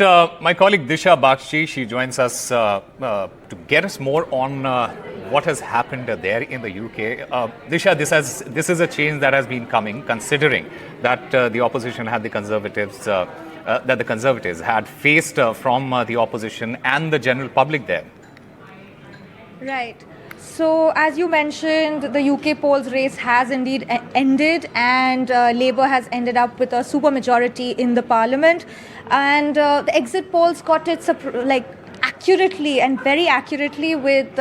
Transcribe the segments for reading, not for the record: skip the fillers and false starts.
My colleague Dishha Bagchi, she joins us to get us more on what has happened there in the UK. Dishha, this is a change that has been coming, considering that the opposition had the Conservatives, that the Conservatives had faced from the opposition and the general public there. Right. So, as you mentioned, the UK polls race has indeed ended, and Labour has ended up with a supermajority in the Parliament. And the exit polls got it accurately and very accurately, with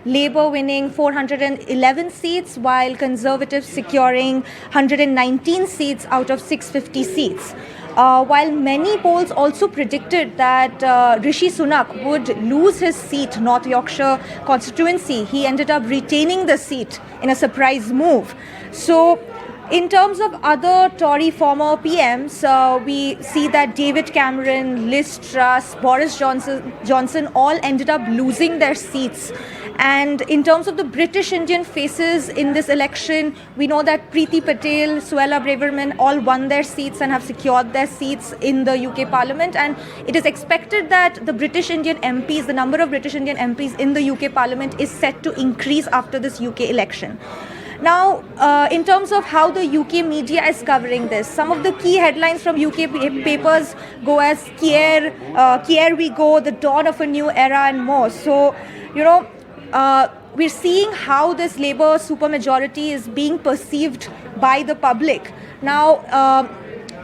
Labour winning 411 seats, while Conservatives securing 119 seats out of 650 seats. While many polls also predicted that Rishi Sunak would lose his seat, North Yorkshire constituency, he ended up retaining the seat in a surprise move. So, in terms of other Tory former PMs, we see that David Cameron, Liz Truss, Boris Johnson all ended up losing their seats. And in terms of the British Indian faces in this election, we know that Preeti Patel, Suella Braverman all won their seats and have secured their seats in the UK Parliament. And it is expected that the British Indian MPs, the number of British Indian MPs in the UK Parliament is set to increase after this UK election. Now, in terms of how the UK media is covering this, some of the key headlines from UK papers go as Keir, Keir we go, the dawn of a new era, and more. So, we're seeing how this Labour supermajority is being perceived by the public. Now,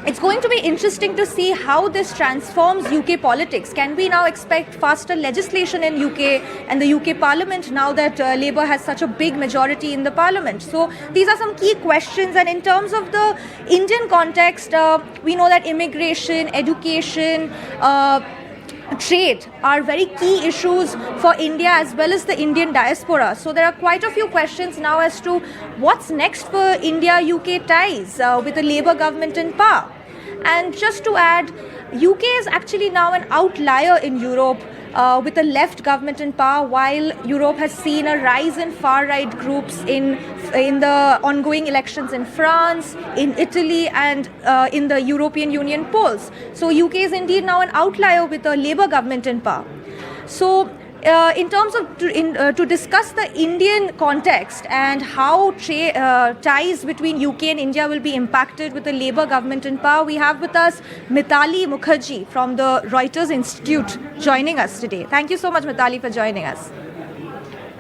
it's going to be interesting to see how this transforms UK politics. Can we now expect faster legislation in UK and the UK Parliament now that Labour has such a big majority in the Parliament? So these are some key questions. And in terms of the Indian context, we know that immigration, education, trade are very key issues for India as well as the Indian diaspora. So there are quite a few questions now as to what's next for India-UK ties with the Labour government in power. And just to add, UK is actually now an outlier in Europe with a left government in power, while Europe has seen a rise in far-right groups in the ongoing elections in France, in Italy, and in the European Union polls. So UK is indeed now an outlier with a Labour government in power. So in terms of to discuss the Indian context and how ties between UK and India will be impacted with the Labour government in power, we have with us Mitali Mukherjee from the Reuters Institute joining us today. Thank you so much, Mitali, for joining us.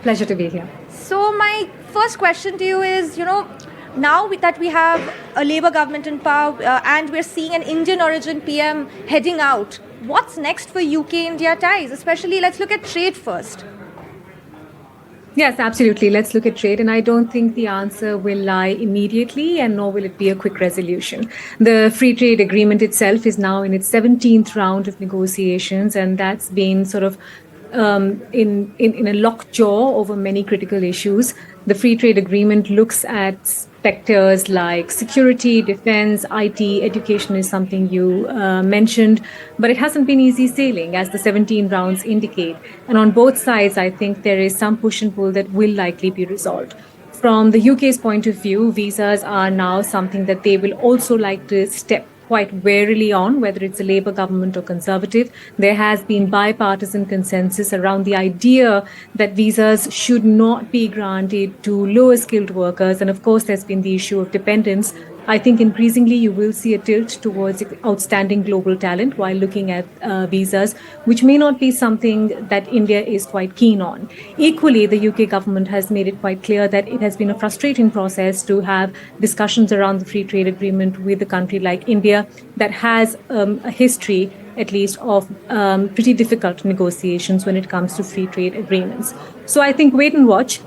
Pleasure to be here. So my first question to you is, now that we have a Labour government in power and we're seeing an Indian origin PM heading out, what's next for UK-India ties? Especially, let's look at trade first. Yes, absolutely. Let's look at trade. And I don't think the answer will lie immediately, and nor will it be a quick resolution. The free trade agreement itself is now in its 17th round of negotiations, and that's been sort of in a lockjaw over many critical issues. The free trade agreement looks at sectors like security, defense, IT, education is something you mentioned, but it hasn't been easy sailing, as the 17 rounds indicate. And on both sides, I think there is some push and pull that will likely be resolved. From the UK's point of view, visas are now something that they will also like to step quite warily on, whether it's a Labour government or Conservative. There has been bipartisan consensus around the idea that visas should not be granted to lower skilled workers. And of course, there's been the issue of dependence. I think increasingly you will see a tilt towards outstanding global talent while looking at visas, which may not be something that India is quite keen on. Equally, the UK government has made it quite clear that it has been a frustrating process to have discussions around the free trade agreement with a country like India that has a history, at least, of pretty difficult negotiations when it comes to free trade agreements. So I think wait and watch.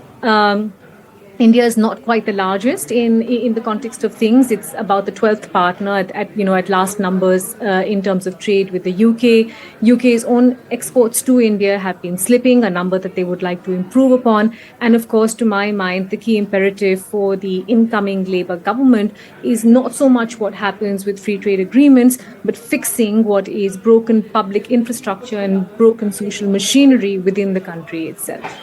India is not quite the largest in the context of things. It's about the 12th partner at last numbers in terms of trade with the UK. UK's own exports to India have been slipping, a number that they would like to improve upon. And of course, to my mind, the key imperative for the incoming Labour government is not so much what happens with free trade agreements, but fixing what is broken public infrastructure and broken social machinery within the country itself.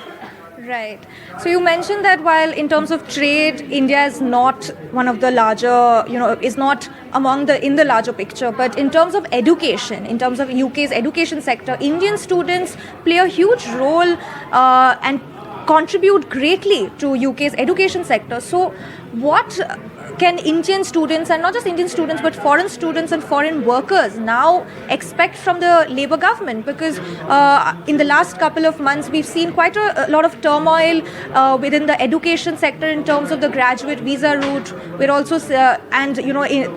Right. So you mentioned that while in terms of trade, India is not one of the larger, is not among the in the larger picture. But in terms of education, in terms of UK's education sector, Indian students play a huge role and contribute greatly to UK's education sector. So what can Indian students, and not just Indian students but foreign students and foreign workers, now expect from the Labour government? Because in the last couple of months we've seen quite a lot of turmoil within the education sector in terms of the graduate visa route. We're also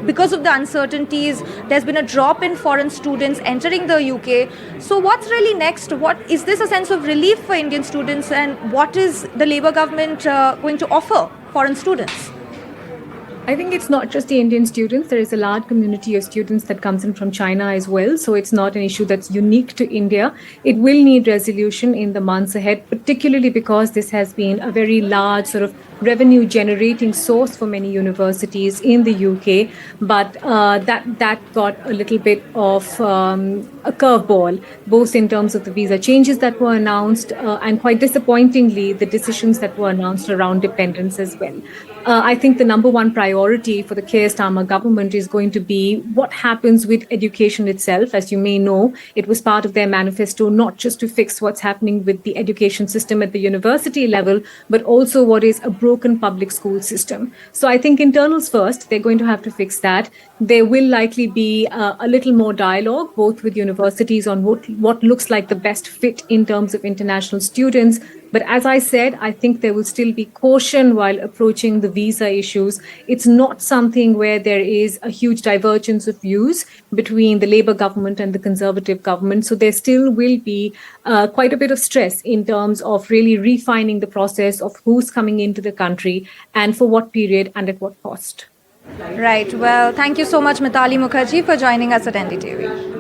because of the uncertainties, there's been a drop in foreign students entering the UK. So what's really next? What is this a sense of relief for Indian students, and what is the Labour government going to offer foreign students? I think it's not just the Indian students. There is a large community of students that comes in from China as well. So it's not an issue that's unique to India. It will need resolution in the months ahead, particularly because this has been a very large sort of revenue generating source for many universities in the UK. But that got a little bit of a curveball, both in terms of the visa changes that were announced and quite disappointingly, the decisions that were announced around dependence as well. I think the number one priority for the Keir Starmer government is going to be what happens with education itself. As you may know, it was part of their manifesto not just to fix what's happening with the education system at the university level, but also what is a broken public school system. So I think internals first, they're going to have to fix that. There will likely be a little more dialogue, both with universities on what looks like the best fit in terms of international students. But as I said, I think there will still be caution while approaching the visa issues. It's not something where there is a huge divergence of views between the Labour government and the Conservative government. So there still will be quite a bit of stress in terms of really refining the process of who's coming into the country and for what period and at what cost. Right. Well, thank you so much, Mitali Mukherjee, for joining us at NDTV.